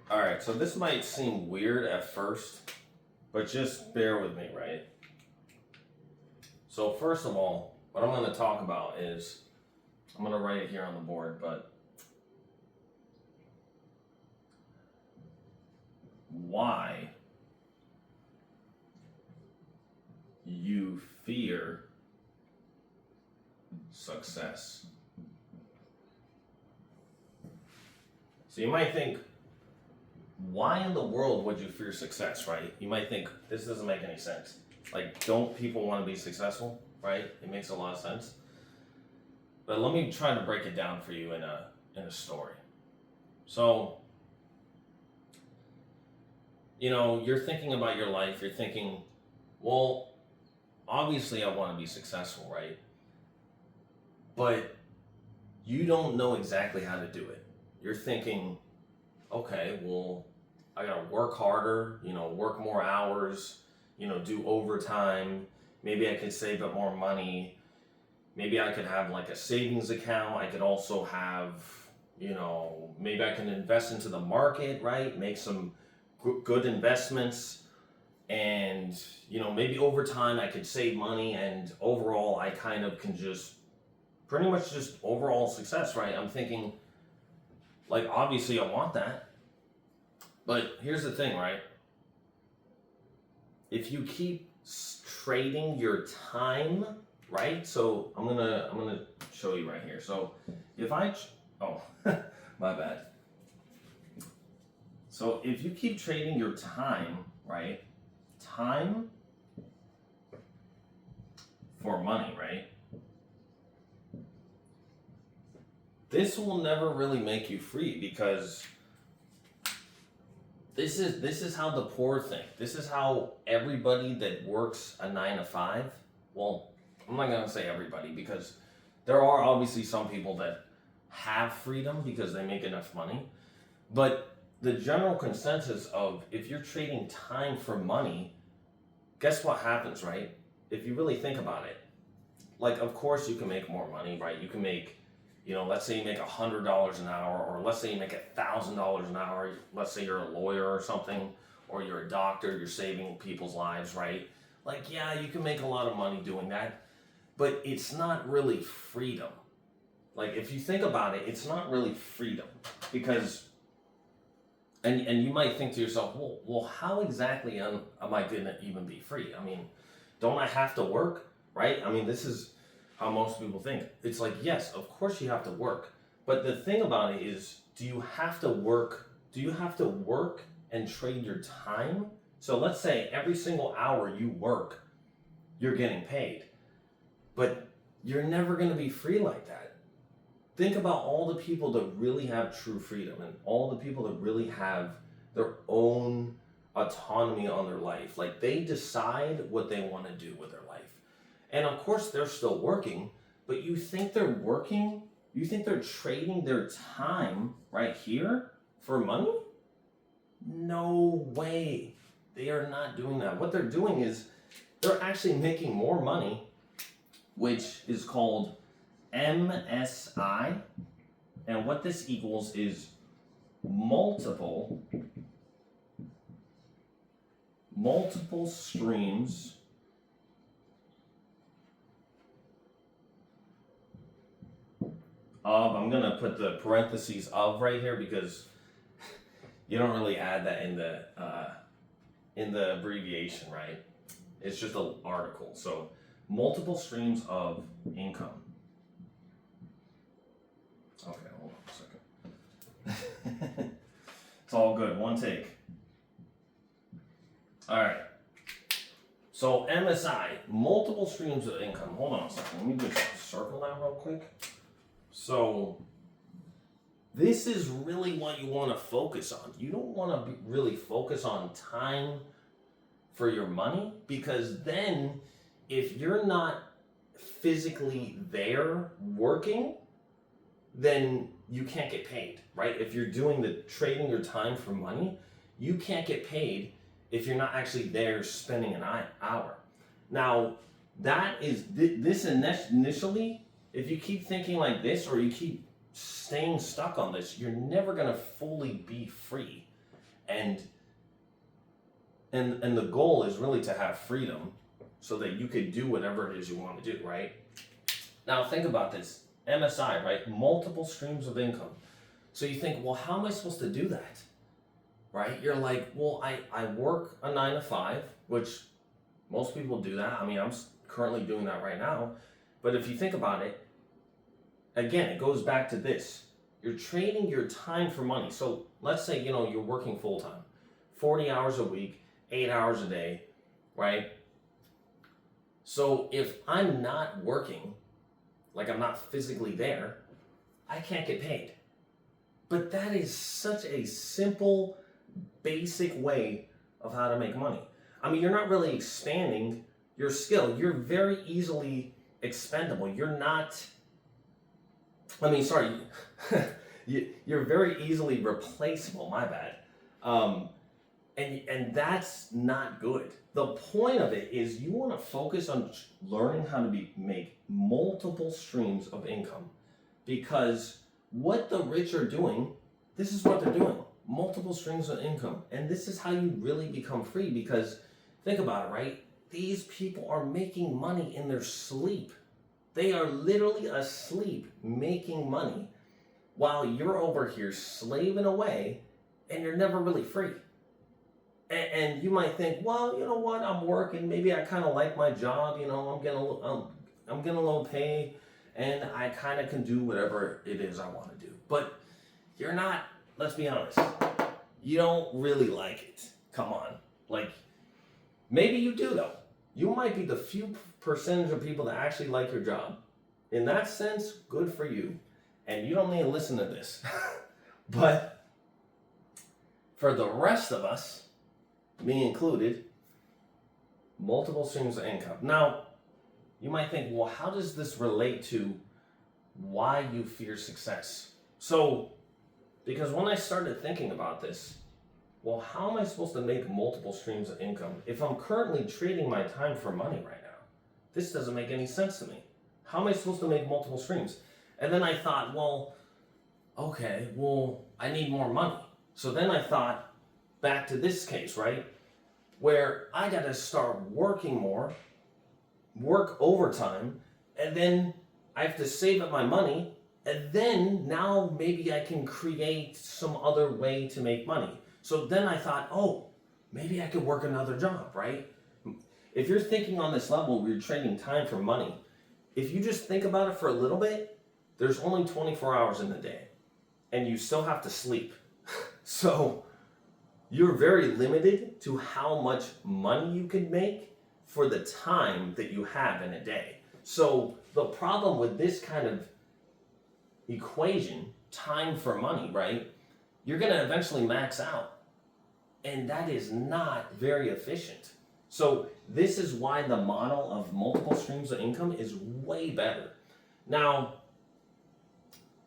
All right, so this might seem weird at first, but just bear with me, right? So first of all, what I'm going to talk about is, I'm going to write it here on the board, but why you fear success. So you might think, why in the world would you fear success, right? You might think, this doesn't make any sense. Like, don't people want to be successful, right? It makes a lot of sense. But let me try to break it down for you in a story. So, you're thinking about your life, you're thinking, well, obviously I want to be successful, right? But you don't know exactly how to do it. You're thinking, okay, well, I gotta work harder, work more hours, do overtime. Maybe I could save up more money. Maybe I could have like a savings account. I could also have, maybe I can invest into the market, right? Make some good investments. And, maybe over time I could save money, and overall I kind of can just pretty much just overall success, right? I'm thinking, like, obviously I want that. But here's the thing, right? If you keep trading your time, right? So I'm gonna show you right here. So if oh, my bad. So if you keep trading your time, right? Time for money, right? This will never really make you free, because this is how the poor think. This is how everybody that works a 9 to 5, well, I'm not gonna say everybody, because there are obviously some people that have freedom because they make enough money. But the general consensus of, if you're trading time for money, guess what happens, right? If you really think about it, like, of course you can make more money, right? You can make, let's say you make $100 an hour, or let's say you make $1,000 an hour. Let's say you're a lawyer or something, or you're a doctor, you're saving people's lives, right? Like, yeah, you can make a lot of money doing that, but it's not really freedom. Like, if you think about it, it's not really freedom, because, and you might think to yourself, well, how exactly am I gonna even be free? I mean, don't I have to work, right? I mean, this is how most people think. It's like, yes, of course you have to work. But the thing about it is, do you have to work? Do you have to work and trade your time? So let's say every single hour you work, you're getting paid. But you're never going to be free like that. Think about all the people that really have true freedom, and all the people that really have their own autonomy on their life. Like, they decide what they want to do with their life. And of course, they're still working, but you think they're working? You think they're trading their time right here for money? No way. They are not doing that. What they're doing is they're actually making more money, which is called MSI. And what this equals is multiple streams of, I'm gonna put the parentheses of right here, because you don't really add that in the abbreviation, right? It's just an article. So multiple streams of income. Okay, hold on a second. It's all good. One take. All right. So MSI, multiple streams of income. Hold on a second. Let me just circle that real quick. So this is really what you want to focus on. You don't want to really focus on time for your money, because then if you're not physically there working, then you can't get paid, right? If you're doing the trading your time for money, you can't get paid if you're not actually there spending an hour. Now, that is this initially. If you keep thinking like this, or you keep staying stuck on this, you're never going to fully be free. And and the goal is really to have freedom so that you could do whatever it is you want to do, right? Now think about this. MSI, right? Multiple streams of income. So you think, well, how am I supposed to do that? Right? You're like, well, I work a 9 to 5, which most people do that. I mean, I'm currently doing that right now. But if you think about it, again, it goes back to this. You're trading your time for money. So let's say, you're working full time, 40 hours a week, 8 hours a day, right? So if I'm not working, like I'm not physically there, I can't get paid. But that is such a simple, basic way of how to make money. I mean, you're not really expanding your skill. You're very easily expendable. You're very easily replaceable, my bad. And that's not good. The point of it is you want to focus on learning how to make multiple streams of income, because what the rich are doing, this is what they're doing, multiple streams of income. And this is how you really become free, because think about it, right? These people are making money in their sleep. They are literally asleep making money while you're over here slaving away and you're never really free. And you might think, well, you know what? I'm working. Maybe I kind of like my job. I'm getting a little pay, and I kind of can do whatever it is I want to do. But you're not. Let's be honest. You don't really like it. Come on. Like, maybe you do though. You might be the few percentage of people that actually like your job. In that sense, good for you. And you don't need to listen to this. But for the rest of us, me included, multiple streams of income. Now, you might think, well, how does this relate to why you fear success? So, because when I started thinking about this, well, how am I supposed to make multiple streams of income if I'm currently trading my time for money right now? This doesn't make any sense to me. How am I supposed to make multiple streams? And then I thought, well, okay, I need more money. So then I thought, back to this case, right? Where I got to start working more, work overtime, and then I have to save up my money, and then now maybe I can create some other way to make money. So then I thought, maybe I could work another job, right? If you're thinking on this level where you're trading time for money, if you just think about it for a little bit, there's only 24 hours in the day, and you still have to sleep. So you're very limited to how much money you can make for the time that you have in a day. So the problem with this kind of equation, time for money, right? You're going to eventually max out. And that is not very efficient. So this is why the model of multiple streams of income is way better. Now,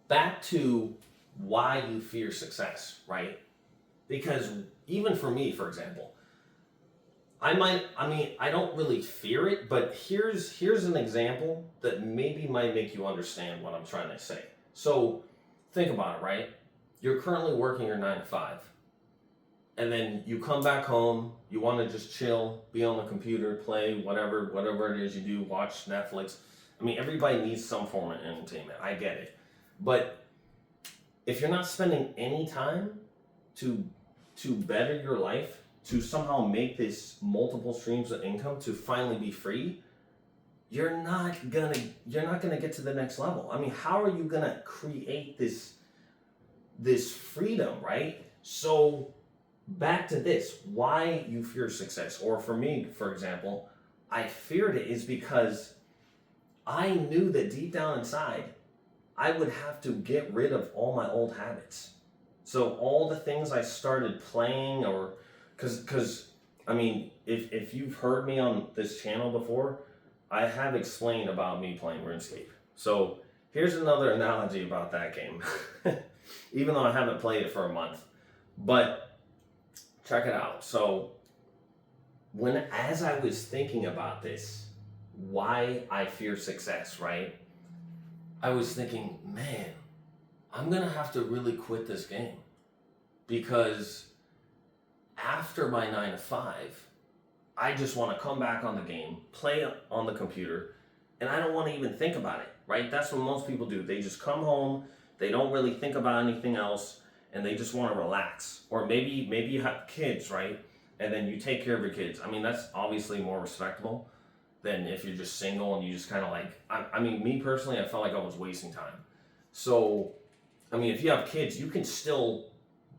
back to why you fear success, right? Because even for me, for example, I don't really fear it, but here's an example that maybe might make you understand what I'm trying to say. So think about it, right? You're currently working your 9 to 5. And then you come back home, you want to just chill, be on the computer, play, whatever it is you do, watch Netflix. I mean, everybody needs some form of entertainment. I get it. But if you're not spending any time to better your life, to somehow make this multiple streams of income, to finally be free, you're not gonna get to the next level. I mean, how are you gonna create this freedom, right? So back to this, why you fear success, or for me, for example, I feared it is because I knew that deep down inside, I would have to get rid of all my old habits. So all the things I started playing, or because I mean, if you've heard me on this channel before, I have explained about me playing RuneScape. So here's another analogy about that game, even though I haven't played it for a month. But check it out. So as I was thinking about this, why I fear success, right? I was thinking, man, I'm gonna have to really quit this game, because after my 9 to 5, I just want to come back on the game, play on the computer, and I don't want to even think about it, right? That's what most people do. They just come home, they don't really think about anything else, and they just want to relax. Or maybe you have kids, right? And then you take care of your kids. I mean, that's obviously more respectable than if you're just single and you just kind of like, I mean, me personally, I felt like I was wasting time. So, I mean, if you have kids, you can still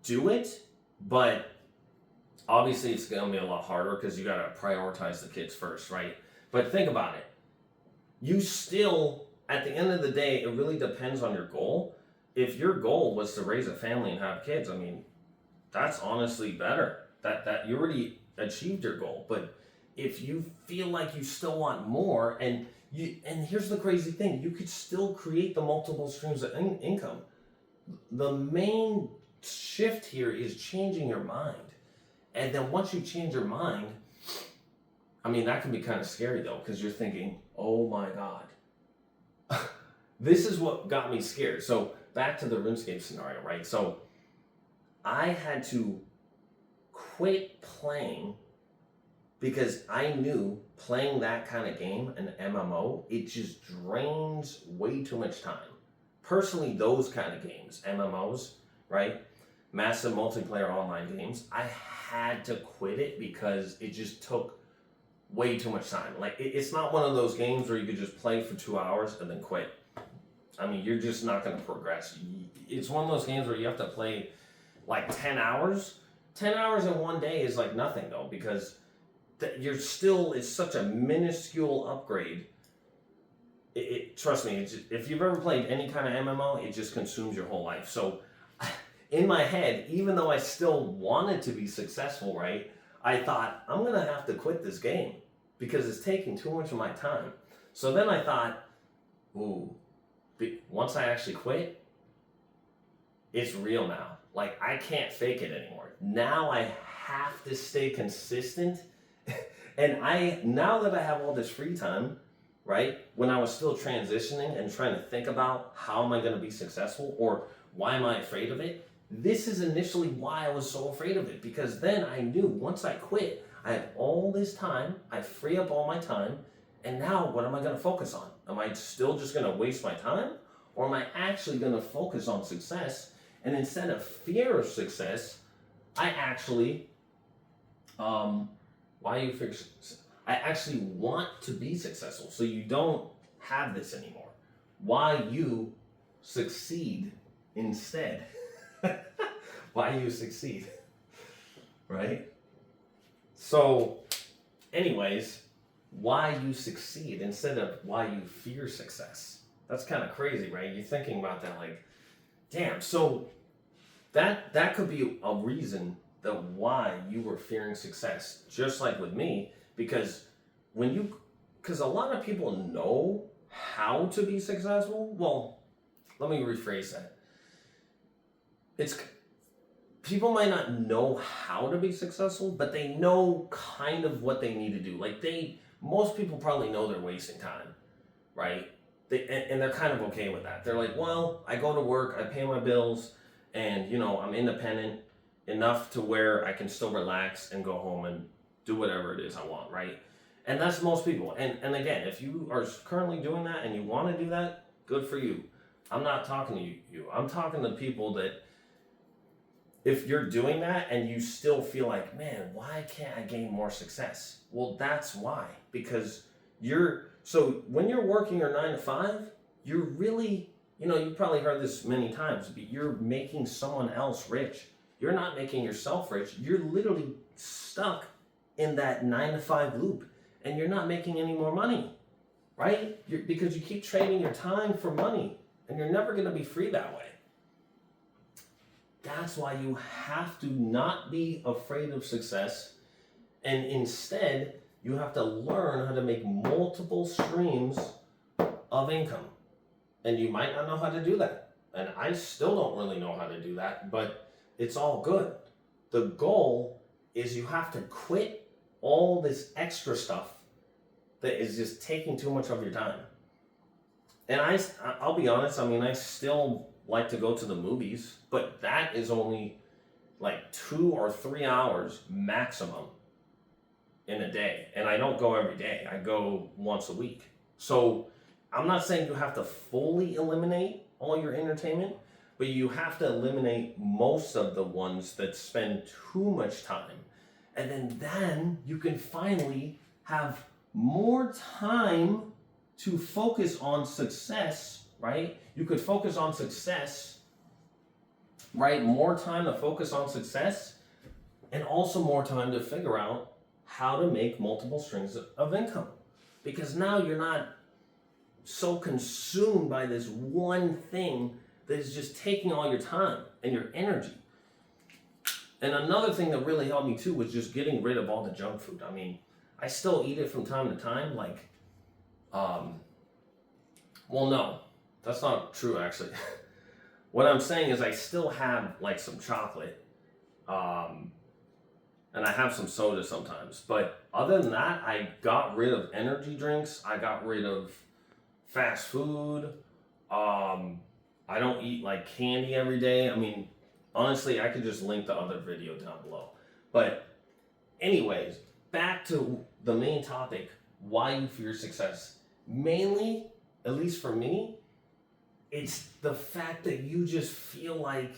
do it, but obviously it's going to be a lot harder because you got to prioritize the kids first, right? But think about it. You still, at the end of the day, it really depends on your goal. If your goal was to raise a family and have kids, I mean, that's honestly better. That you already achieved your goal. But if you feel like you still want more, and here's the crazy thing, you could still create the multiple streams of income. The main shift here is changing your mind. And then once you change your mind, I mean, that can be kind of scary though, because you're thinking, oh my God, this is what got me scared. So back to the RuneScape scenario, right? So I had to quit playing because I knew playing that kind of game, an MMO, it just drains way too much time. Personally, those kind of games, MMOs, right? Massive multiplayer online games, I had to quit it because it just took way too much time. Like, it's not one of those games where you could just play for 2 hours and then quit. I mean, you're just not going to progress. It's one of those games where you have to play like 10 hours. 10 hours in one day is like nothing though, because it's such a minuscule upgrade. Trust me, if you've ever played any kind of MMO, it just consumes your whole life. So in my head, even though I still wanted to be successful, right, I thought, I'm going to have to quit this game because it's taking too much of my time. So then I thought, once I actually quit, it's real now. Like, I can't fake it anymore. Now I have to stay consistent. And now that I have all this free time, right, when I was still transitioning and trying to think about how am I going to be successful or why am I afraid of it, this is initially why I was so afraid of it, because then I knew once I quit, I have all this time, I free up all my time, and now what am I going to focus on? Am I still just going to waste my time, or am I actually going to focus on success? And instead of fear of success, I actually, I actually want to be successful. So you don't have this anymore. Why you succeed instead. Why you succeed, right? So anyways, why you succeed instead of why you fear success. That's kind of crazy, right? You're thinking about that like, damn, so that could be a reason that why you were fearing success, just like with me, because a lot of people know how to be successful. Well, let me rephrase that. People might not know how to be successful, but they know kind of what they need to do. Like most people probably know they're wasting time, right? And they're kind of okay with that. They're like, well, I go to work, I pay my bills, and I'm independent enough to where I can still relax and go home and do whatever it is I want, right? And that's most people. And again, if you are currently doing that and you want to do that, good for you. I'm not talking to you. I'm talking to people that if you're doing that and you still feel like, man, why can't I gain more success? Well, that's why. Because so when you're working your 9 to 5, you're really, you've probably heard this many times, but you're making someone else rich. You're not making yourself rich. You're literally stuck in that 9 to 5 loop and you're not making any more money, right? Because you keep trading your time for money and you're never going to be free that way. That's why you have to not be afraid of success, and instead you have to learn how to make multiple streams of income. And you might not know how to do that. And I still don't really know how to do that, but it's all good. The goal is you have to quit all this extra stuff that is just taking too much of your time. And I'll be honest, I still like to go to the movies, but that is only like 2 or 3 hours maximum in a day. And I don't go every day, I go once a week. So I'm not saying you have to fully eliminate all your entertainment, but you have to eliminate most of the ones that spend too much time. And then you can finally have more time to focus on success, right? You could focus on success, right? More time to focus on success, and also more time to figure out how to make multiple streams of income. Because now you're not so consumed by this one thing that is just taking all your time and your energy. And another thing that really helped me too was just getting rid of all the junk food. I mean, I still eat it from time to time, like, well, no, that's not true actually. What I'm saying is I still have like some chocolate, and I have some soda sometimes. But other than that, I got rid of energy drinks. I got rid of fast food. I don't eat like candy every day. I mean, honestly, I could just link the other video down below. But anyways, back to the main topic, why you fear success. Mainly, at least for me, it's the fact that you just feel like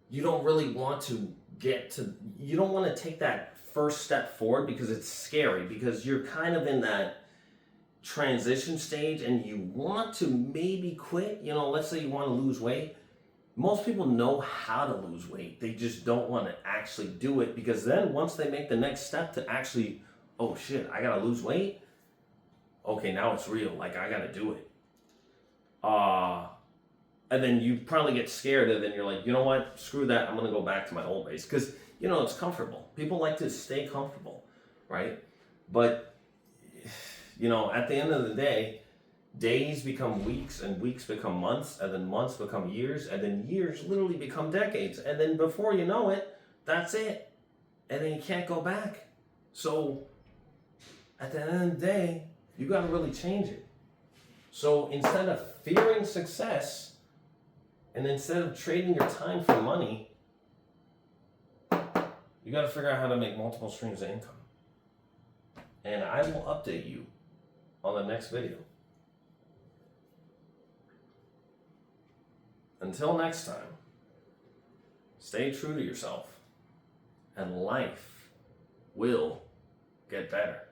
you don't really want to you don't want to take that first step forward because it's scary, because you're kind of in that transition stage and you want to maybe quit. You know, let's say you want to lose weight. Most people know how to lose weight. They just don't want to actually do it, because then once they make the next step to actually, oh shit, I gotta lose weight. Okay, now it's real. Like, I gotta do it. And then you probably get scared, and then you're like, you know what? Screw that. I'm gonna go back to my old ways, because you know it's comfortable. People like to stay comfortable, right? But you know, at the end of the day, days become weeks, and weeks become months, and then months become years, and then years literally become decades. And then before you know it, that's it. And then you can't go back. So at the end of the day, you got to really change it. So instead of fearing success, and instead of trading your time for money, you got to figure out how to make multiple streams of income. And I will update you on the next video. Until next time, stay true to yourself, and life will get better.